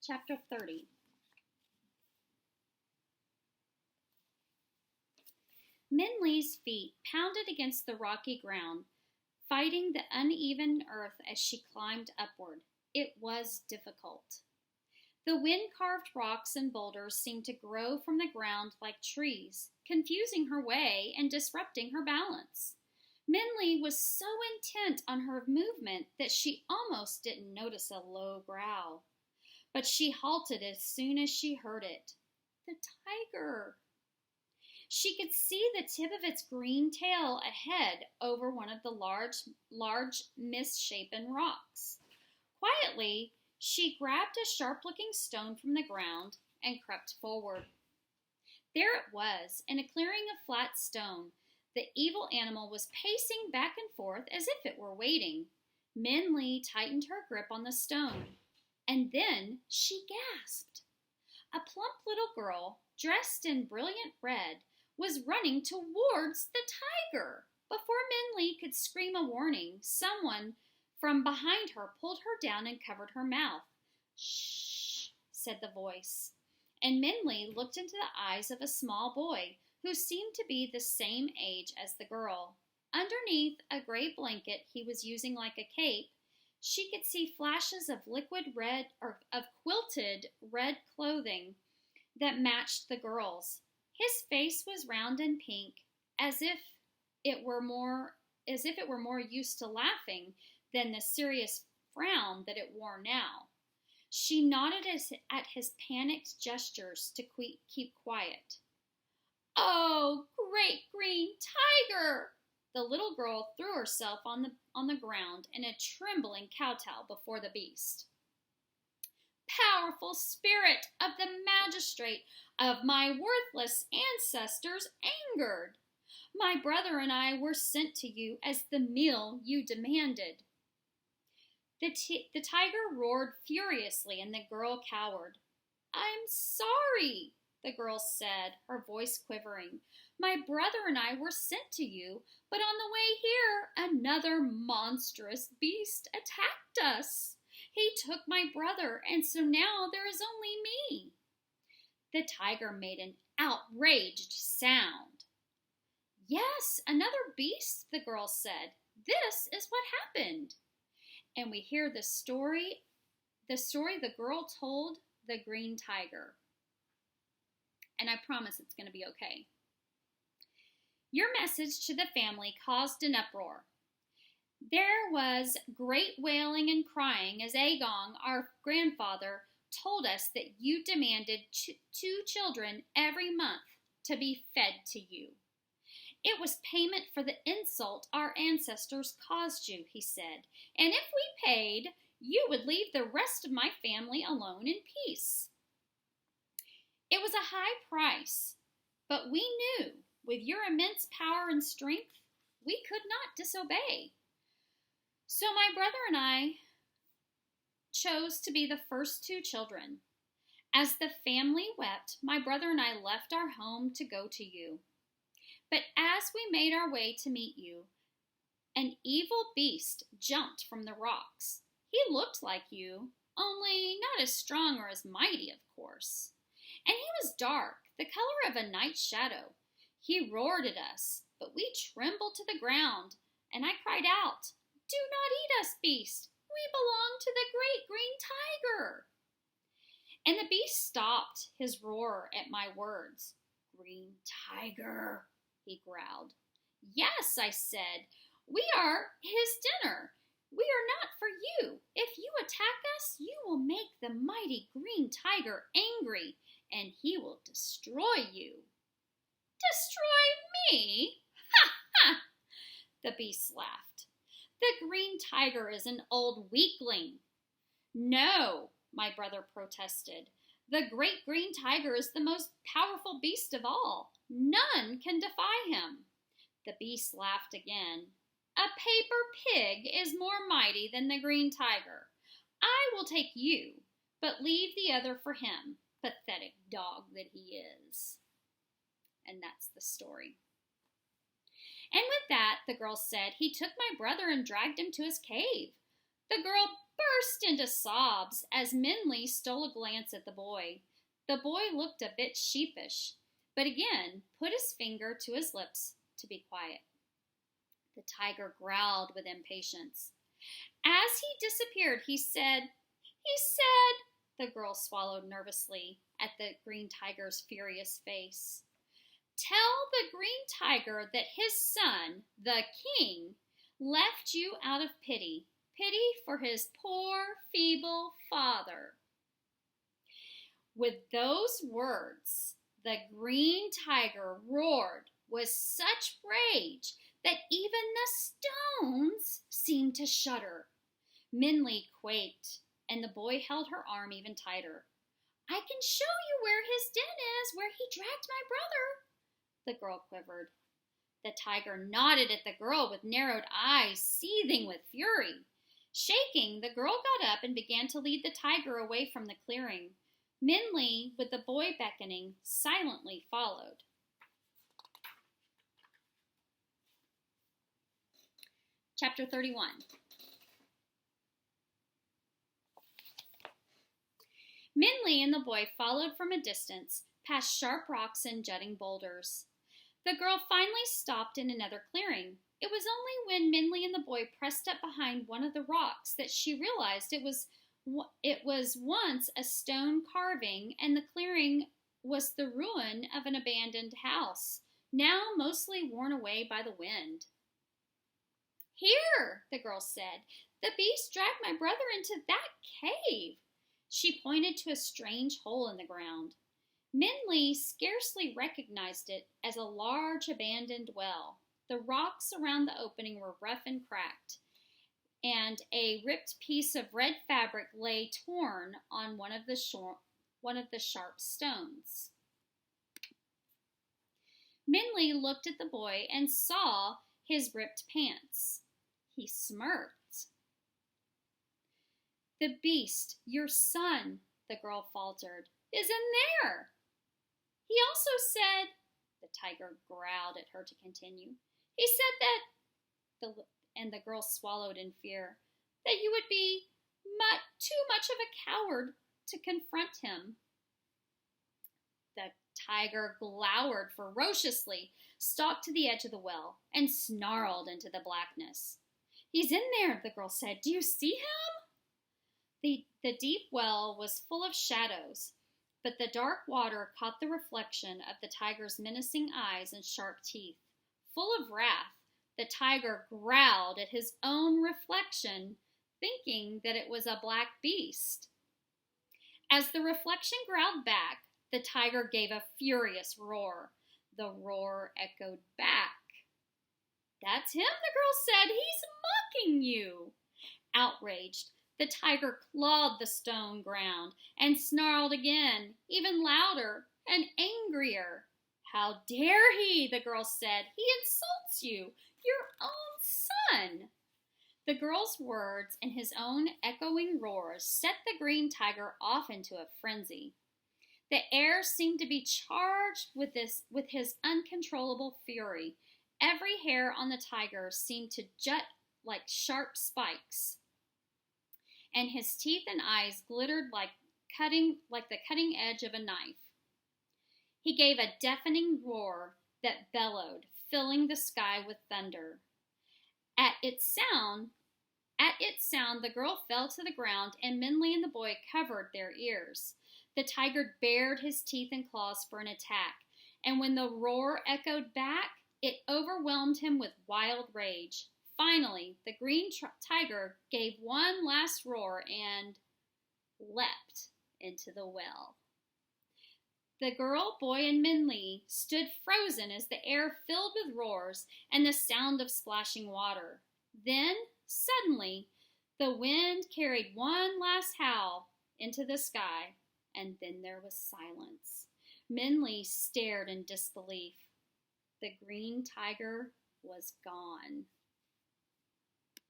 Chapter 30. Minli's feet pounded against the rocky ground, fighting the uneven earth as she climbed upward. It was difficult. The wind-carved rocks and boulders seemed to grow from the ground like trees, confusing her way and disrupting her balance. Minli was so intent on her movement that she almost didn't notice a low growl. But she halted as soon as she heard it. The tiger! She could see the tip of its green tail ahead over one of the large misshapen rocks. Quietly, she grabbed a sharp-looking stone from the ground and crept forward. There it was, in a clearing of flat stone. The evil animal was pacing back and forth as if it were waiting. Minli tightened her grip on the stone, and then she gasped. A plump little girl, dressed in brilliant red, was running towards the tiger. Before Minli could scream a warning, someone from behind her pulled her down and covered her mouth. "Shh," said the voice, and Minli looked into the eyes of a small boy who seemed to be the same age as the girl. Underneath a gray blanket he was using like a cape, she could see flashes of liquid red or of quilted red clothing that matched the girl's. His face was round and pink, as if it were more used to laughing than the serious frown that it wore now. She nodded at his panicked gestures to keep quiet. "Oh, great green tiger!" The little girl threw herself on the ground in a trembling kowtow before the beast. "Powerful spirit of the magistrate of my worthless ancestors angered. My brother and I were sent to you as the meal you demanded." The tiger roared furiously and the girl cowered. "I'm sorry," the girl said, her voice quivering. "My brother and I were sent to you, but on the way here, another monstrous beast attacked us. He took my brother, and so now there is only me." The tiger made an outraged sound. "Yes, another beast," the girl said. "This is what happened." And we hear the story the girl told the green tiger. And I promise it's going to be okay. Your message to the family caused an uproar. There was great wailing and crying as Agong, our grandfather, told us that you demanded 2 children every month to be fed to you. "It was payment for the insult our ancestors caused you," he said, "and if we paid, you would leave the rest of my family alone in peace." It was a high price, but we knew, with your immense power and strength, we could not disobey. So my brother and I chose to be the first 2 children. As the family wept, my brother and I left our home to go to you. But as we made our way to meet you, an evil beast jumped from the rocks. He looked like you, only not as strong or as mighty, of course. And he was dark, the color of a night shadow. He roared at us, but we trembled to the ground, and I cried out, "Do not eat us, beast! We belong to the great green tiger!" And the beast stopped his roar at my words. "Green tiger," he growled. "Yes," I said, "we are his dinner. We are not for you. If you attack us, you will make the mighty green tiger angry, and he will destroy you." "Destroy me? Ha ha!" The beast laughed. "The green tiger is an old weakling." "No," my brother protested. "The great green tiger is the most powerful beast of all. None can defy him." The beast laughed again. "A paper pig is more mighty than the green tiger. I will take you, but leave the other for him, pathetic dog that he is." And that's the story. And with that, the girl said, "He took my brother and dragged him to his cave." The girl burst into sobs as Minli stole a glance at the boy. The boy looked a bit sheepish, but again put his finger to his lips to be quiet. The tiger growled with impatience. As he disappeared, he said, the girl swallowed nervously at the green tiger's furious face. Tell the green tiger that his son, the king, left you out of pity for his poor, feeble father. With those words, the green tiger roared with such rage that even the stones seemed to shudder. Minli quaked, and the boy held her arm even tighter. I can show you where his den is, where he dragged my brother, the girl quivered. The tiger nodded at the girl with narrowed eyes, seething with fury. Shaking, the girl got up and began to lead the tiger away from the clearing. Minli, with the boy beckoning, silently followed. Chapter 31. Minli and the boy followed from a distance, past sharp rocks and jutting boulders. The girl finally stopped in another clearing. It was only when Minli and the boy pressed up behind one of the rocks that she realized it was once a stone carving, and the clearing was the ruin of an abandoned house, now mostly worn away by the wind. Here, the girl said, the beast dragged my brother into that cave. She pointed to a strange hole in the ground. Minli scarcely recognized it as a large abandoned well. The rocks around the opening were rough and cracked, and a ripped piece of red fabric lay torn on one of the sharp stones. Minli looked at the boy and saw his ripped pants. He smirked. The beast, your son, the girl faltered, is in there. He also said, the tiger growled at her to continue. He said that, and the girl swallowed in fear, that you would be too much of a coward to confront him. The tiger glowered ferociously, stalked to the edge of the well, and snarled into the blackness. He's in there, the girl said. Do you see him? The deep well was full of shadows, but the dark water caught the reflection of the tiger's menacing eyes and sharp teeth. Full of wrath, the tiger growled at his own reflection, thinking that it was a black beast. As the reflection growled back, the tiger gave a furious roar. The roar echoed back. That's him, the girl said. He's mocking you. Outraged, the tiger clawed the stone ground and snarled again, even louder and angrier. How dare he, the girl said. He insults you, your own son. The girl's words and his own echoing roars set the green tiger off into a frenzy. The air seemed to be charged with his uncontrollable fury. Every hair on the tiger seemed to jut like sharp spikes, and his teeth and eyes glittered like the cutting edge of a knife. He gave a deafening roar that bellowed, filling the sky with thunder. At its sound, the girl fell to the ground, and Minli and the boy covered their ears. The tiger bared his teeth and claws for an attack, and when the roar echoed back, it overwhelmed him with wild rage. Finally, the green tiger gave one last roar and leapt into the well. The girl, boy, and Minli stood frozen as the air filled with roars and the sound of splashing water. Then, suddenly, the wind carried one last howl into the sky, and then there was silence. Minli stared in disbelief. The green tiger was gone.